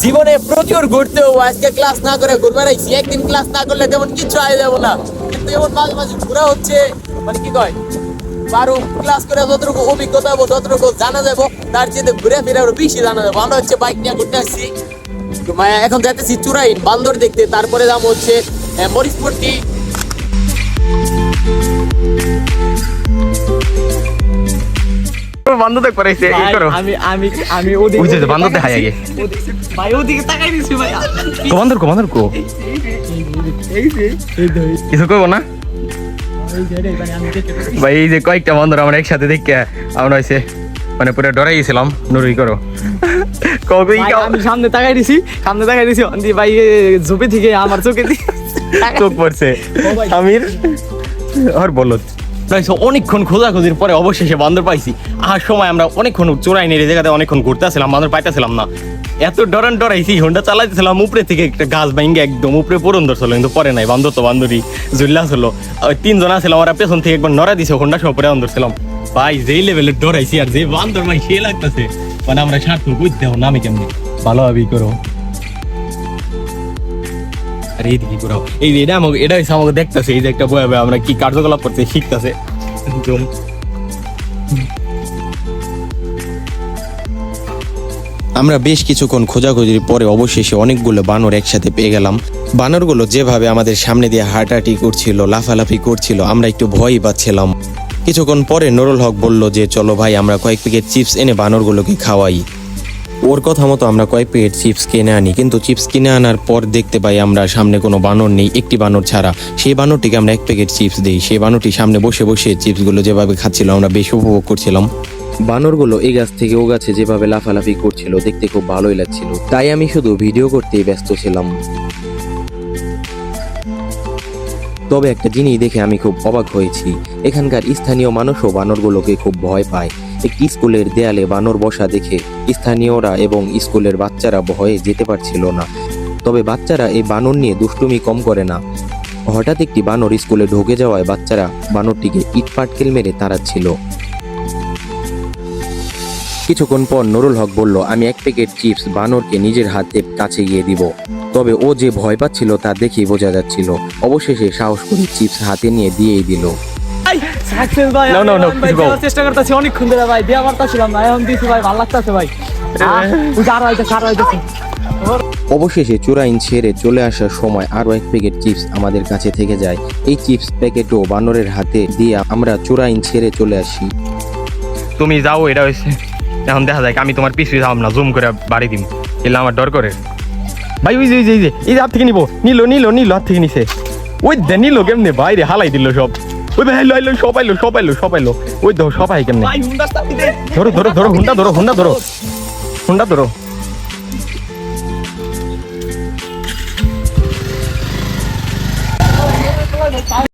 জীবনে প্রচুর ঘুরতে হবো, আজকে ক্লাস না করে ঘুরবার আইছি। একদিন ক্লাস না করলে তেমন কিছু আয় যাবো না, কিন্তু এমন মাঝে মাঝে ঘোরা হচ্ছে, মানে কি কয় পারো ক্লাস করে যতটুকু অভিজ্ঞতা হবো ততটুকু জানা যাবো, তার চেয়ে ঘুরে ফিরে আরো বেশি জানা যাবো। আমরা হচ্ছে বাইক নিয়ে ঘুরতে আসছি, এখন যাইতেছি চুরাইন বান্দর দেখতে, তারপরে যাবো হচ্ছে মরিচপট্টি। বান্ধব দেখ পড়াইছে এই করো আমি ওদিকে বুঝছো বান্ধব দেখাই আগে ভাই ওদিকে তাকাই দিছি ভাই। কমান্ডার কো কিছু কইবো না ভাই। এই যে কয়েকটা বন্ধুর আমরা একসাথে দেখে আমরা হয়েছে মানে পুরো ডরাই গেছিলাম। নুরুই করো আমি সামনে তাকাই দিছি ভাই ঝোপে থেকে আমার চোখে চোখ পড়ছে আমির আর বলো। অনেকক্ষণ খোঁজাখুঁজির পরে অবশেষে বান্দর পাইছি। আসার সময় আমরা অনেকক্ষণ চোরাই নিয়ে জায়গাতে অনেকক্ষণ ঘুরতেছিলাম, বান্দর পাইতেছিলাম না। এত ডরাইছি, হোন্ডা চালাইতেছিলাম উপরে থেকে একটা গাছ ভাঙ্গে একদম উপরে পড়ন ধরছিল, কিন্তু পরে নাই। বান্দর তো বান্দরই জুল্লা ছিল, 3 জন ছিল, ওরা পেছন থেকে একবার নড়া দিছে, হোন্ডা সহ পরে ধরছিলাম। ভাই যেই লেভেলের ডরাইছি আর যে বান্দর ভাই সে লাগতেছে, মানে আমরা স্বার্থ বুঝতে হো নামে কেমনি ভালোভাবেই করো। আর এইদিকে ঘুরাও, এই এটা হচ্ছে আমাকে দেখতেছে, এই যে একটা বয়ে আমরা কি কার্যকলাপ করতে শিখতেছে। আমরা বেশ কিছুক্ষণ খোঁজাখুঁজির পরে অবশেষে অনেকগুলো বানর একসাথে পেয়ে গেলাম। বানরগুলো যেভাবে আমাদের সামনে দিয়ে হাঁটাহাঁটি করছিল, লাফালাফি করছিল, আমরা একটু ভয়ই পাচ্ছিলাম। কিছুক্ষণ পরে নুরুল হক বলল যে চলো ভাই আমরা কয়েক প্যাকেট চিপস এনে বানরগুলোকে খাওয়াই। ওর কথা মতো আমরা কয়েক প্যাকেট চিপস কিনে আনি, কিন্তু চিপস কিনে আনার পর দেখতে পাই আমরা সামনে কোনো বানর নেই, একটি বানর ছাড়া। সেই বানরটিকে আমরা 1 প্যাকেট চিপস দিই। সেই বানরটি সামনে বসে বসে চিপসগুলো যেভাবে খাচ্ছিল আমরা বেশ উপভোগ করছিলাম। বানরগুলো এই গাছ থেকে ও গাছে যেভাবে লাফালাফি করছিল দেখতে খুব ভালোই লাগছিল, তাই আমি শুধু ভিডিও করতেই ব্যস্ত ছিলাম। তবে একটা জিনিস দেখে আমি খুব অবাক হয়েছি, এখানকার স্থানীয় মানুষও বানরগুলোকে খুব ভয় পায়। একটি স্কুলের দেয়ালে বানর বসা দেখে স্থানীয়রা এবং স্কুলের বাচ্চারা ভয়ে যেতে পারছিল না। তবে বাচ্চারা এই বানর নিয়ে দুষ্টুমি কম করে না। হঠাৎ একটি বানর স্কুলে ঢুকে যাওয়ায় বাচ্চারা বানরটিকে ইট পাটকেল মেরে তাড়াচ্ছিল। কিছুক্ষণ পর নুরুল হক বলল আমি 1 প্যাকেট চিপস বানরকে নিজের হাতে কাছে গিয়ে দিব। তবে ও যে ভয় পাচ্ছিল তা দেখেই বোঝা যাচ্ছিল। অবশেষে সাহস করে চিপস হাতে নিয়ে দিয়েই দিল। চেষ্টা করতেছি অনেকক্ষণ ধরে ভাই, দিয়ে পারতাছিলাম না, এখন দিছি ভাই, ভালো লাগতেছে ভাই। অবশেষে চোরাইন ছেড়ে চলে আসার সময় আরো 1 প্যাকেট চিপস আমাদের কাছে থেকে যায়। এই চিপস প্যাকেটও বানরের হাতে দিয়ে আমরা চোরাইন ছেড়ে চলে আসি। তুমি যাও, এটা হয়েছে এখন দেখা যায় আমি তোমার পিছু যাও না, জুম করে বাড়ি দিম, এলে আমার ডর করে। ভাই ওই যে এই হাত থেকে নিল হাত থেকে নিছে, ওই দে নিল কেমনে বাইরে হালাই দিল সব। ওই ভাই আইলো সব আইলো ওই দেখো সবাই কেমনে। ধরো হুন্ডা ধরো